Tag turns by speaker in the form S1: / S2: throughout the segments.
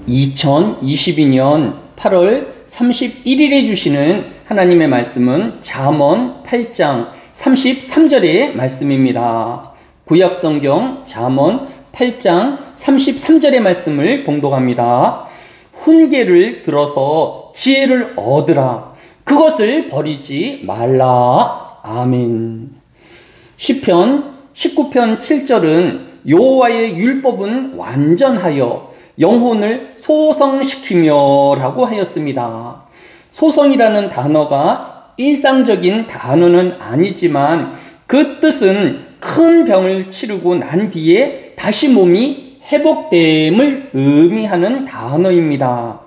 S1: 2022년 8월 31일에 주시는 하나님의 말씀은 잠언 8장 33절의 말씀입니다. 구약성경 잠언 8장 33절의 말씀을 봉독합니다. 훈계를 들어서 지혜를 얻으라. 그것을 버리지 말라. 아멘. 시편 19편 7절은 여호와의 율법은 완전하여 영혼을 소성시키며 라고 하였습니다. 소성이라는 단어가 일상적인 단어는 아니지만 그 뜻은 큰 병을 치르고 난 뒤에 다시 몸이 회복됨을 의미하는 단어입니다.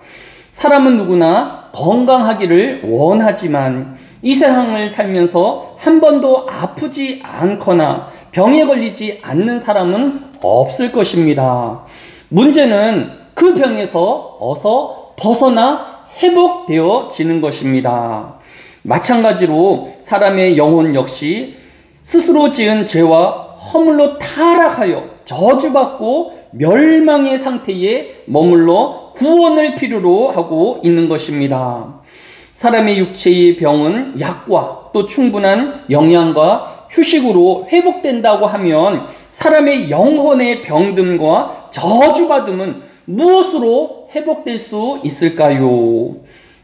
S1: 사람은 누구나 건강하기를 원하지만 이 세상을 살면서 한 번도 아프지 않거나 병에 걸리지 않는 사람은 없을 것입니다. 문제는 그 병에서 어서 벗어나 회복되어지는 것입니다. 마찬가지로 사람의 영혼 역시 스스로 지은 죄와 허물로 타락하여 저주받고 멸망의 상태에 머물러 구원을 필요로 하고 있는 것입니다. 사람의 육체의 병은 약과 또 충분한 영양과 휴식으로 회복된다고 하면 사람의 영혼의 병듦과 저주받음은 무엇으로 회복될 수 있을까요?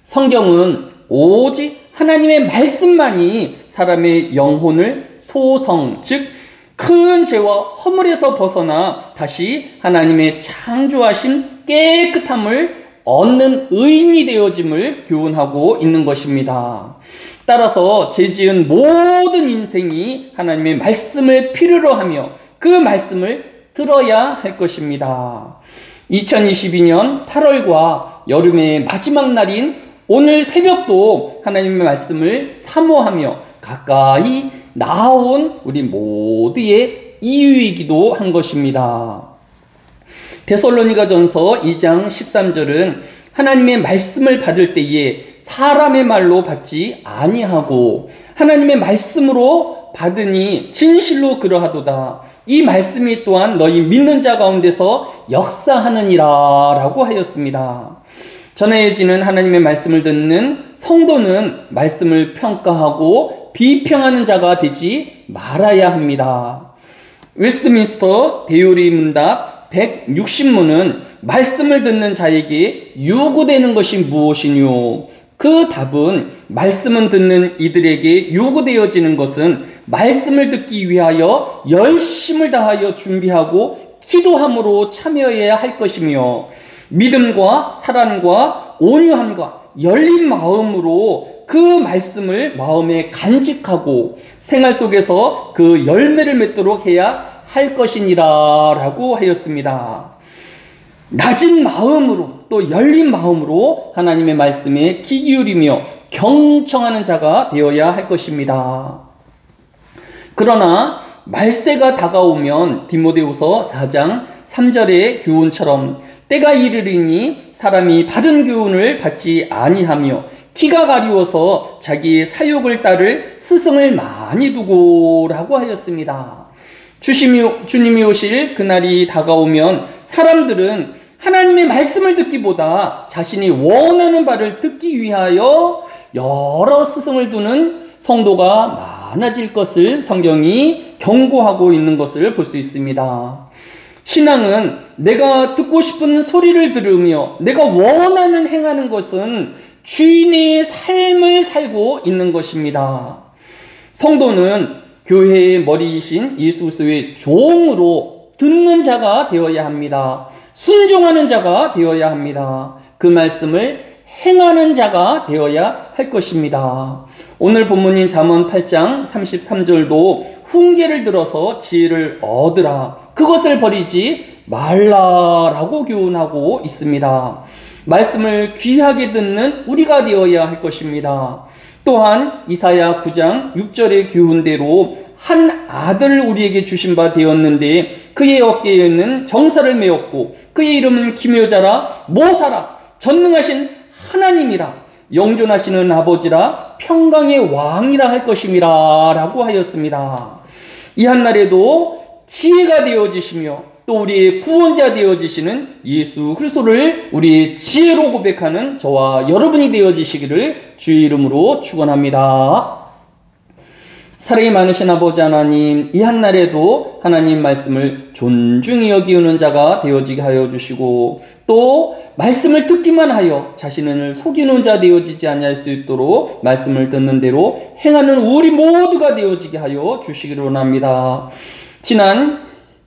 S1: 성경은 오직 하나님의 말씀만이 사람의 영혼을 소성, 즉 큰 죄와 허물에서 벗어나 다시 하나님의 창조하신 깨끗함을 얻는 의인이 되어짐을 교훈하고 있는 것입니다. 따라서 죄 지은 모든 인생이 하나님의 말씀을 필요로 하며 그 말씀을 들어야 할 것입니다. 2022년 8월과 여름의 마지막 날인 오늘 새벽도 하나님의 말씀을 사모하며 가까이 나아온 우리 모두의 이유이기도 한 것입니다. 데살로니가전서 2장 13절은 하나님의 말씀을 받을 때에 사람의 말로 받지 아니하고 하나님의 말씀으로 받으니 진실로 그러하도다. 이 말씀이 또한 너희 믿는 자 가운데서 역사하느니라 라고 하였습니다. 전해지는 하나님의 말씀을 듣는 성도는 말씀을 평가하고 비평하는 자가 되지 말아야 합니다. 웨스트민스터 대요리 문답 160문은 말씀을 듣는 자에게 요구되는 것이 무엇이뇨? 그 답은 말씀은 듣는 이들에게 요구되어지는 것은 말씀을 듣기 위하여 열심을 다하여 준비하고 기도함으로 참여해야 할 것이며 믿음과 사랑과 온유함과 열린 마음으로 그 말씀을 마음에 간직하고 생활 속에서 그 열매를 맺도록 해야 할 것이니라 라고 하였습니다. 낮은 마음으로 또 열린 마음으로 하나님의 말씀에 귀 기울이며 경청하는 자가 되어야 할 것입니다. 그러나 말세가 다가오면 디모데후서 4장 3절의 교훈처럼 때가 이르리니 사람이 바른 교훈을 받지 아니하며 키가 가리워서 자기의 사욕을 따를 스승을 많이 두고 라고 하였습니다. 주님이 오실 그날이 다가오면 사람들은 하나님의 말씀을 듣기보다 자신이 원하는 바를 듣기 위하여 여러 스승을 두는 성도가 많아질 것을 성경이 경고하고 있는 것을 볼 수 있습니다. 신앙은 내가 듣고 싶은 소리를 들으며 내가 원하는 행하는 것은 주인의 삶을 살고 있는 것입니다. 성도는 교회의 머리이신 예수 그리스도의 종으로 듣는 자가 되어야 합니다. 순종하는 자가 되어야 합니다. 그 말씀을 행하는 자가 되어야 할 것입니다. 오늘 본문인 잠언 8장 33절도 훈계를 들어서 지혜를 얻으라. 그것을 버리지 말라라고 교훈하고 있습니다. 말씀을 귀하게 듣는 우리가 되어야 할 것입니다. 또한 이사야 9장 6절의 교훈대로 한 아들을 우리에게 주신 바 되었는데 그의 어깨에는 정사를 메었고 그의 이름은 기묘자라 모사라 전능하신 하나님이라 영존하시는 아버지라 평강의 왕이라 할 것임이라 라고 하였습니다. 이 한날에도 지혜가 되어지시며 또 우리의 구원자 되어지시는 예수 그리스도를 우리의 지혜로 고백하는 저와 여러분이 되어지시기를 주의 이름으로 축원합니다. 사랑이 많으신 아버지 하나님, 이 한날에도 하나님 말씀을 존중히 여기는 자가 되어지게 하여 주시고, 또 말씀을 듣기만 하여 자신을 속이는 자 되어지지 아니할 수 있도록 말씀을 듣는 대로 행하는 우리 모두가 되어지게 하여 주시기를 원합니다. 지난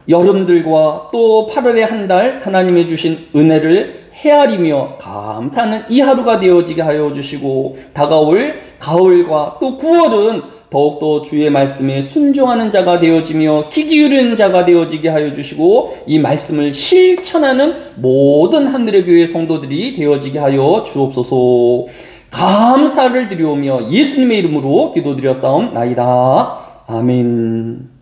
S1: 여름들과 또 8월의 한 달 하나님의 주신 은혜를 헤아리며 감탄하는 이 하루가 되어지게 하여 주시고, 다가올 가을과 또 9월은 더욱더 주의 말씀에 순종하는 자가 되어지며 귀 기울이는 자가 되어지게 하여 주시고, 이 말씀을 실천하는 모든 하늘의 교회 성도들이 되어지게 하여 주옵소서. 감사를 드리오며 예수님의 이름으로 기도드렸사옵나이다. 아멘.